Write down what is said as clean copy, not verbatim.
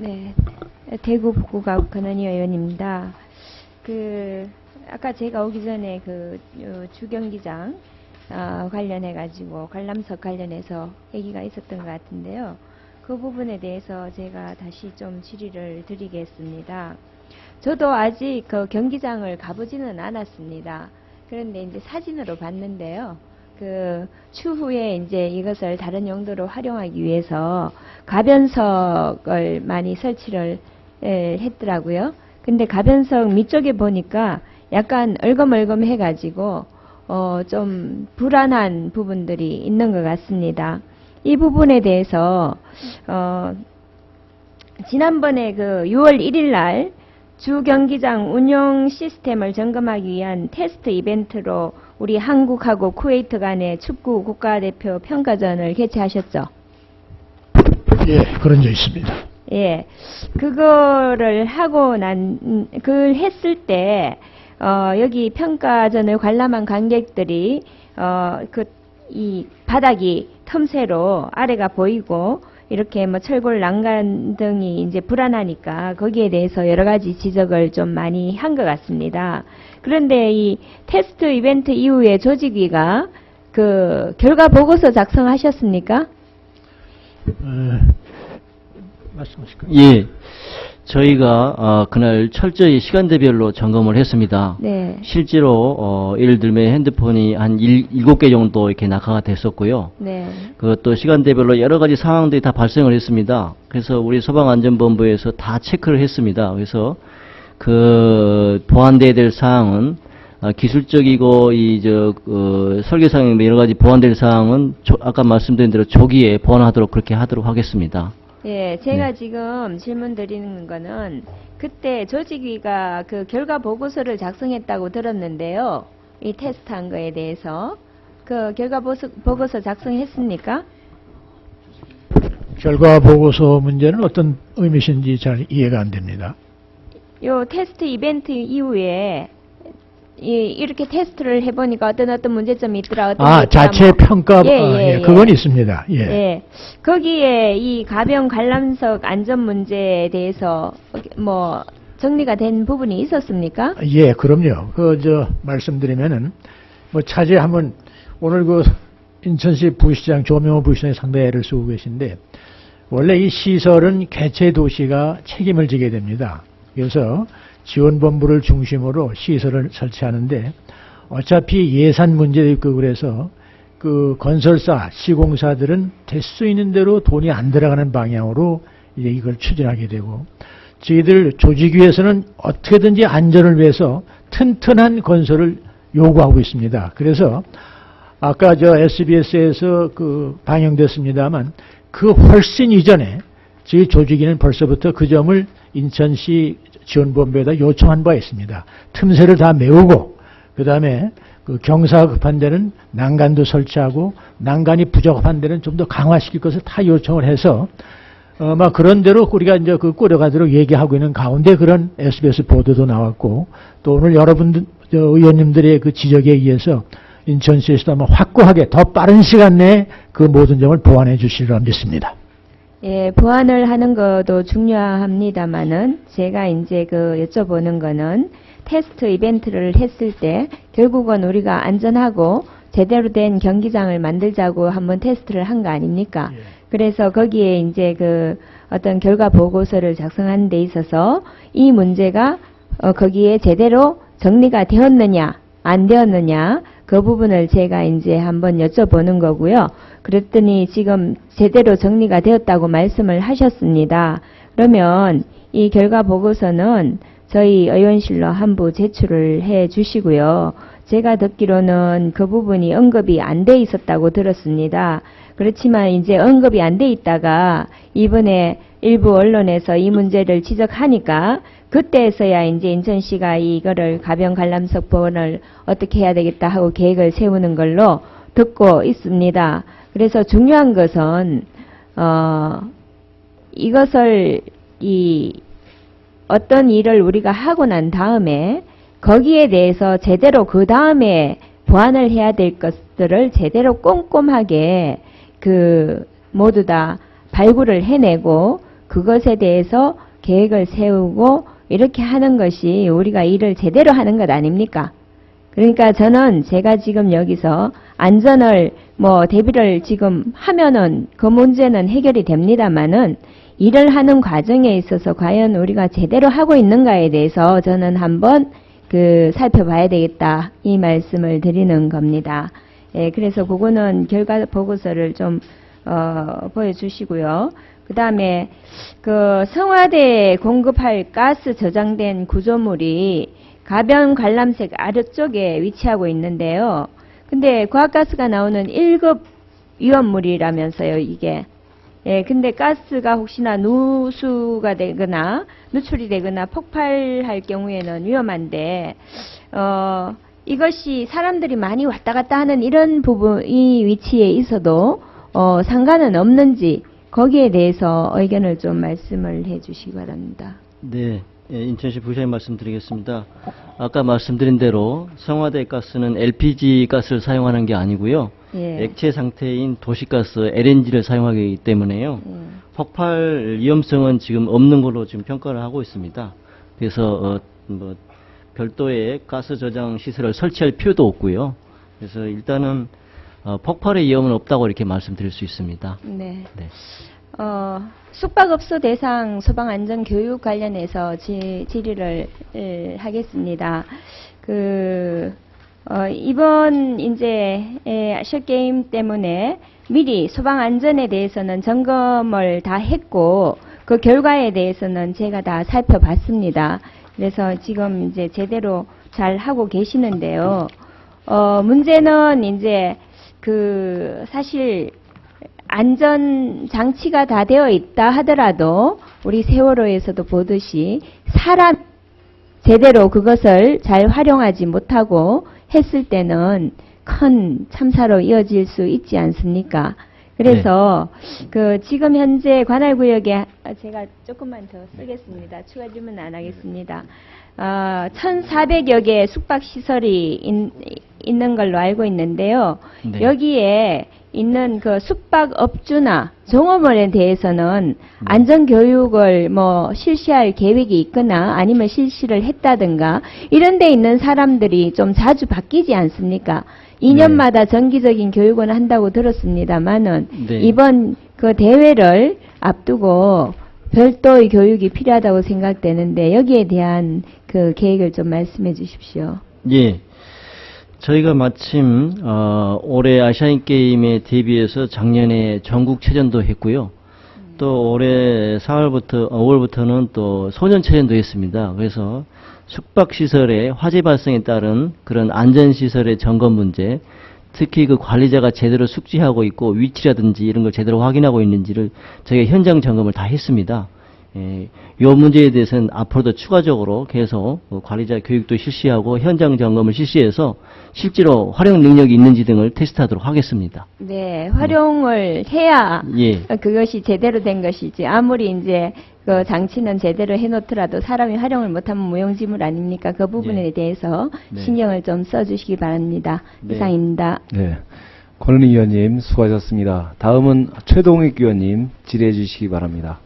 네, 대구 북구갑 권은희 의원입니다. 아까 제가 오기 전에 주경기장 관련해가지고 관람석 관련해서 얘기가 있었던 것 같은데요. 그 부분에 대해서 제가 다시 좀 질의를 드리겠습니다. 저도 아직 그 경기장을 가보지는 않았습니다. 그런데 이제 사진으로 봤는데요. 추후에 이제 이것을 다른 용도로 활용하기 위해서 가변석을 많이 설치를 했더라고요. 근데 가변석 밑쪽에 보니까 약간 얼검얼검 해가지고 좀 불안한 부분들이 있는 것 같습니다. 이 부분에 대해서 지난번에 6월 1일 날 주 경기장 운영 시스템을 점검하기 위한 테스트 이벤트로 우리 한국하고 쿠웨이트 간의 축구 국가대표 평가전을 개최하셨죠? 예, 그런 적 있습니다. 예, 그거를 하고 그걸 했을 때 여기 평가전을 관람한 관객들이 이 바닥이 틈새로 아래가 보이고 이렇게 철골 난간 등이 이제 불안하니까 거기에 대해서 여러 가지 지적을 좀 많이 한 것 같습니다. 그런데 이 테스트 이벤트 이후에 조직위가 결과 보고서 작성하셨습니까? 말씀하실까요? 예. 저희가 그날 철저히 시간대별로 점검을 했습니다. 네. 실제로 예를 들면 핸드폰이 한 7개 정도 이렇게 낙하가 됐었고요. 네. 그것도 시간대별로 여러 가지 상황들이 다 발생을 했습니다. 그래서 우리 소방안전본부에서 다 체크를 했습니다. 그래서 보완돼야 될 사항은 기술적이고 설계상의 여러 가지 보완될 사항은 아까 말씀드린 대로 조기에 보완하도록 그렇게 하도록 하겠습니다. 예, 제가 네. 지금 질문 드리는 거는 그때 조직위가 결과 보고서를 작성했다고 들었는데요. 이 테스트한 거에 대해서 결과 보고서 작성했습니까? 결과 보고서 문제는 어떤 의미신지 잘 이해가 안 됩니다. 요 테스트 이벤트 이후에 이렇게 테스트를 해보니까 어떤 문제점이 있더라. 자체 평가, 예. 그건 있습니다. 예. 예. 거기에 이 가변 관람석 안전 문제에 대해서 정리가 된 부분이 있었습니까? 예, 그럼요. 말씀드리면은, 차제 한번, 오늘 인천시 부시장, 조명호 부시장이 상당히 애를 쓰고 계신데, 원래 이 시설은 개체 도시가 책임을 지게 됩니다. 그래서 지원본부를 중심으로 시설을 설치하는데, 어차피 예산 문제도 있고 그래서 건설사, 시공사들은 될 수 있는 대로 돈이 안 들어가는 방향으로 이제 이걸 추진하게 되고, 저희들 조직위에서는 어떻게든지 안전을 위해서 튼튼한 건설을 요구하고 있습니다. 그래서 아까 SBS에서 방영됐습니다만 훨씬 이전에 저희 조직위는 벌써부터 그 점을 인천시 지원본부에다 요청한 바 있습니다. 틈새를 다 메우고 그 다음에 경사가 급한 데는 난간도 설치하고 난간이 부족한 데는 좀 더 강화시킬 것을 다 요청을 해서 그런 대로 우리가 이제 꾸려가도록 얘기하고 있는 가운데 그런 SBS 보도도 나왔고 또 오늘 여러분들 의원님들의 지적에 의해서 인천시에서도 아마 확고하게 더 빠른 시간 내에 모든 점을 보완해 주시리라 믿습니다. 예, 보완을 하는 것도 중요합니다만은 제가 이제 여쭤보는 거는 테스트 이벤트를 했을 때 결국은 우리가 안전하고 제대로 된 경기장을 만들자고 한번 테스트를 한 거 아닙니까? 예. 그래서 거기에 이제 어떤 결과 보고서를 작성하는 데 있어서 이 문제가 거기에 제대로 정리가 되었느냐 안 되었느냐 그 부분을 제가 이제 한번 여쭤보는 거고요. 그랬더니 지금 제대로 정리가 되었다고 말씀을 하셨습니다. 그러면 이 결과 보고서는 저희 의원실로 한부 제출을 해 주시고요. 제가 듣기로는 그 부분이 언급이 안 돼 있었다고 들었습니다. 그렇지만 이제 언급이 안 돼 있다가 이번에 일부 언론에서 이 문제를 지적하니까 그때서야 이제 인천시가 이거를 가변 관람석 보완을 어떻게 해야 되겠다 하고 계획을 세우는 걸로 듣고 있습니다. 그래서 중요한 것은 이것을 어떤 일을 우리가 하고 난 다음에 거기에 대해서 제대로 그 다음에 보완을 해야 될 것들을 제대로 꼼꼼하게 모두 다 발굴을 해내고 그것에 대해서 계획을 세우고 이렇게 하는 것이 우리가 일을 제대로 하는 것 아닙니까? 그러니까 저는 제가 지금 여기서 안전을 대비를 지금 하면은 그 문제는 해결이 됩니다만은 일을 하는 과정에 있어서 과연 우리가 제대로 하고 있는가에 대해서 저는 한번 살펴봐야 되겠다 이 말씀을 드리는 겁니다. 예, 그래서 그거는 결과 보고서를 좀 보여주시고요. 그 다음에 성화대에 공급할 가스 저장된 구조물이 가변 관람색 아래쪽에 위치하고 있는데요. 근데 과학가스가 나오는 1급 위험물이라면서요, 이게. 예, 근데 가스가 혹시나 누수가 되거나 누출이 되거나 폭발할 경우에는 위험한데, 이것이 사람들이 많이 왔다 갔다 하는 이런 이 위치에 있어도, 상관은 없는지, 거기에 대해서 의견을 좀 말씀을 해 주시기 바랍니다. 네. 예, 인천시 부시장님 말씀드리겠습니다. 아까 말씀드린 대로 성화대 가스는 LPG 가스를 사용하는 게 아니고요. 예. 액체 상태인 도시가스 LNG를 사용하기 때문에요. 폭발 위험성은 지금 없는 걸로 지금 평가를 하고 있습니다. 그래서 별도의 가스 저장 시설을 설치할 필요도 없고요. 그래서 일단은 폭발의 위험은 없다고 이렇게 말씀드릴 수 있습니다. 네. 네. 숙박업소 대상 소방안전교육 관련해서 질의를 하겠습니다. 이번 이제 아시안게임 때문에 미리 소방안전에 대해서는 점검을 다 했고 그 결과에 대해서는 제가 다 살펴봤습니다. 그래서 지금 이제 제대로 잘 하고 계시는데요. 문제는 이제 사실 안전 장치가 다 되어 있다 하더라도 우리 세월호에서도 보듯이 사람 제대로 그것을 잘 활용하지 못하고 했을 때는 큰 참사로 이어질 수 있지 않습니까? 그래서 지금 현재 관할구역에 제가 조금만 더 쓰겠습니다. 추가 질문 안 하겠습니다. 1,400여 개의 숙박시설이 있는 걸로 알고 있는데요. 네. 여기에 있는 숙박업주나 종업원에 대해서는 안전교육을 실시할 계획이 있거나 아니면 실시를 했다든가 이런 데 있는 사람들이 좀 자주 바뀌지 않습니까? 2년마다 정기적인 교육은 한다고 들었습니다만은 네. 이번 대회를 앞두고 별도의 교육이 필요하다고 생각되는데 여기에 대한 계획을 좀 말씀해 주십시오. 예. 저희가 마침 올해 아시안게임에 대비해서 작년에 전국체전도 했고요. 또 올해 5월부터는 또 소년체전도 했습니다. 그래서 숙박시설의 화재 발생에 따른 그런 안전시설의 점검 문제, 특히 관리자가 제대로 숙지하고 있고 위치라든지 이런 걸 제대로 확인하고 있는지를 저희가 현장 점검을 다 했습니다. 이 문제에 대해서는 앞으로도 추가적으로 계속 관리자 교육도 실시하고 현장 점검을 실시해서 실제로 활용 능력이 있는지 등을 테스트하도록 하겠습니다. 네, 활용을 해야 예. 그것이 제대로 된 것이지 아무리 이제 장치는 제대로 해놓더라도 사람이 활용을 못하면 무용지물 아닙니까? 그 부분에 예. 대해서 네. 신경을 좀 써주시기 바랍니다. 네. 이상입니다. 네. 권은희 위원님 수고하셨습니다. 다음은 최동익 위원님 질의해 주시기 바랍니다.